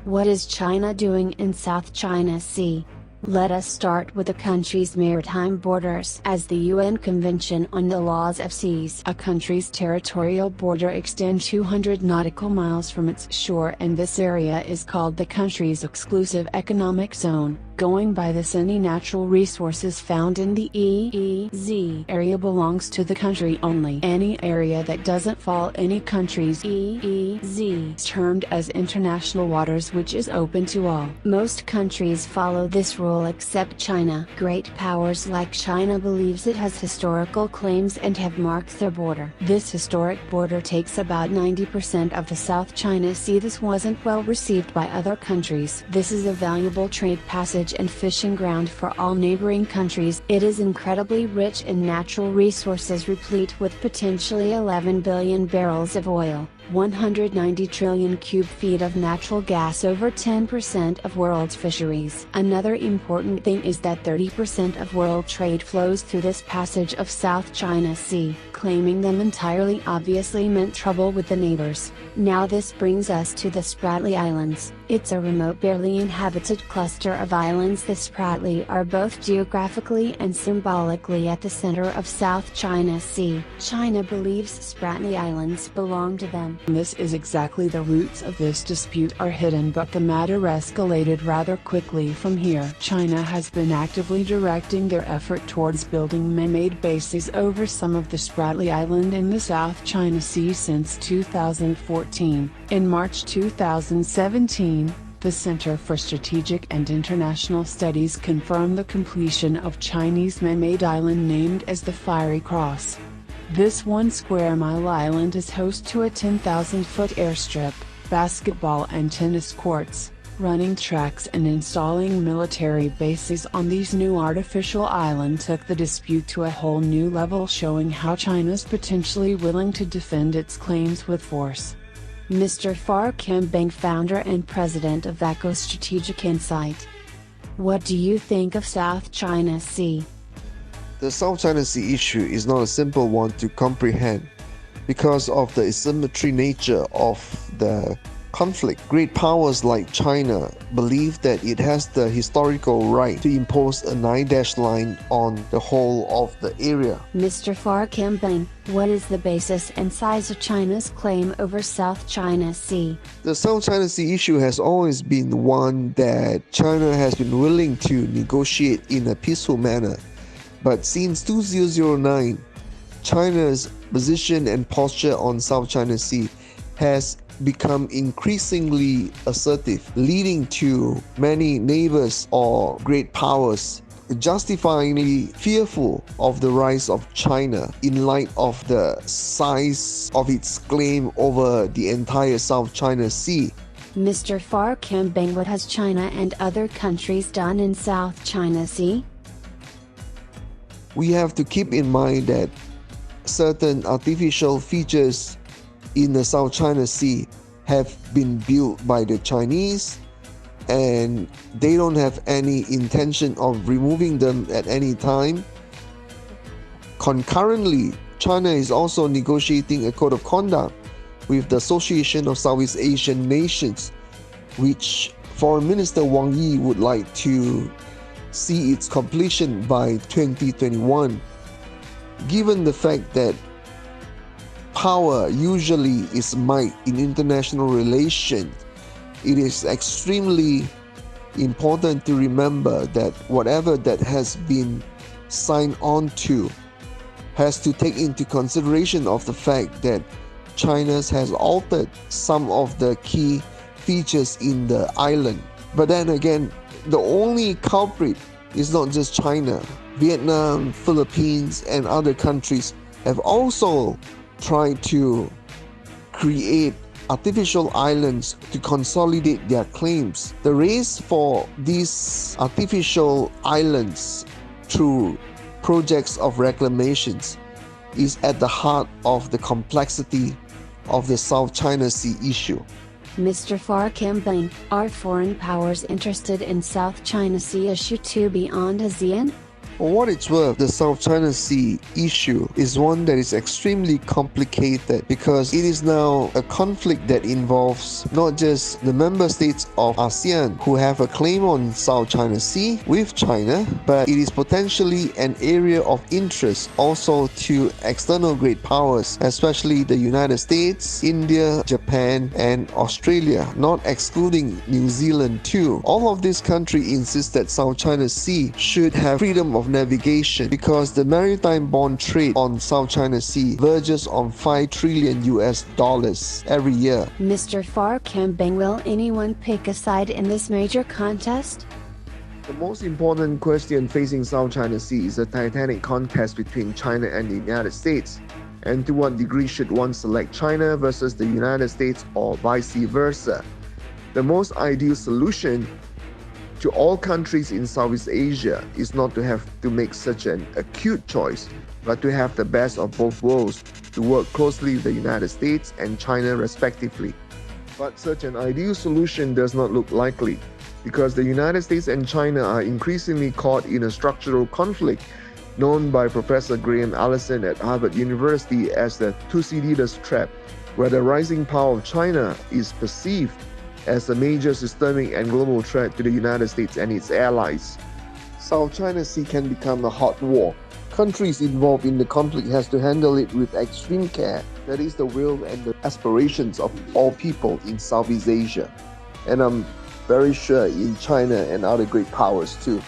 What is China doing in South China Sea? Let us start with the country's maritime borders. As the UN Convention on the Laws of Seas, a country's territorial border extends 200 nautical miles from its shore, and this area is called the country's exclusive economic zone. Going by this, any natural resources found in the EEZ area belongs to the country only. Any area that doesn't fall any country's EEZ is termed as international waters, which is open to all. Most countries follow this rule except China. Great powers like China believes it has historical claims and have marked their border. This historic border takes about 90% of the South China Sea. This wasn't well received by other countries. This is a valuable trade passage and fishing ground for all neighboring countries. It is incredibly rich in natural resources, replete with potentially 11 billion barrels of oil, 190 trillion cube feet of natural gas, over 10% of world's fisheries. Another important thing is that 30% of world trade flows through this passage of South China Sea. Claiming them entirely obviously meant trouble with the neighbors. Now this brings us to the Spratly Islands. It's a remote, barely inhabited cluster of islands. The Spratly are both geographically and symbolically at the center of South China Sea. China believes Spratly Islands belong to them. This is exactly the roots of this dispute are hidden, but the matter escalated rather quickly from here. China has been actively directing their effort towards building man-made bases over some of the Spratly Island in the South China Sea since 2014. In March 2017, the Center for Strategic and International Studies confirmed the completion of Chinese man-made island named as the Fiery Cross. This 1 square mile island is host to a 10,000-foot airstrip, basketball and tennis courts, running tracks, and installing military bases on these new artificial islands took the dispute to a whole new level, showing how China's potentially willing to defend its claims with force. Mr. Far Kembang, founder and president of VACO Strategic Insight. What do you think of South China Sea? The South China Sea issue is not a simple one to comprehend because of the asymmetry nature of the conflict. Great powers like China believe that it has the historical right to impose a 9-dash line on the whole of the area. Mr. Far Kembang, what is the basis and size of China's claim over South China Sea? The South China Sea issue has always been one that China has been willing to negotiate in a peaceful manner. But since 2009, China's position and posture on South China Sea has become increasingly assertive, leading to many neighbors or great powers justifyingly fearful of the rise of China in light of the size of its claim over the entire South China Sea. Mr. Far Kembang, what has China and other countries done in South China Sea? We have to keep in mind that certain artificial features in the South China Sea have been built by the Chinese, and they don't have any intention of removing them at any time. Concurrently, China is also negotiating a code of conduct with the Association of Southeast Asian Nations, which Foreign Minister Wang Yi would like to see its completion by 2021. Given the fact that power usually is might in international relations, it is extremely important to remember that whatever that has been signed on to has to take into consideration of the fact that China has altered some of the key features in the island. But then again, the only culprit is not just China. Vietnam, Philippines, and other countries have also tried to create artificial islands to consolidate their claims. The race for these artificial islands through projects of reclamations is at the heart of the complexity of the South China Sea issue. Mr. Far Kembang, are foreign powers interested in South China Sea issue too beyond ASEAN? For what it's worth, the South China Sea issue is one that is extremely complicated because it is now a conflict that involves not just the member states of ASEAN who have a claim on South China Sea with China, but it is potentially an area of interest also to external great powers, especially the United States, India, Japan, and Australia, not excluding New Zealand too. All of these countries insist that South China Sea should have freedom of navigation because the maritime bond trade on South China Sea verges on $5 trillion every year. Mr. Far Kambing, will anyone pick a side in this major contest? The most important question facing South China Sea is the titanic contest between China and the United States. And to what degree should one select China versus the United States or vice versa? The most ideal solution to all countries in Southeast Asia is not to have to make such an acute choice, but to have the best of both worlds, to work closely with the United States and China respectively. But such an ideal solution does not look likely, because the United States and China are increasingly caught in a structural conflict known by Professor Graham Allison at Harvard University as the Thucydides trap, where the rising power of China is perceived as a major systemic and global threat to the United States and its allies. South China Sea can become a hot war. Countries involved in the conflict has to handle it with extreme care. That is the will and the aspirations of all people in Southeast Asia. And I'm very sure in China and other great powers too.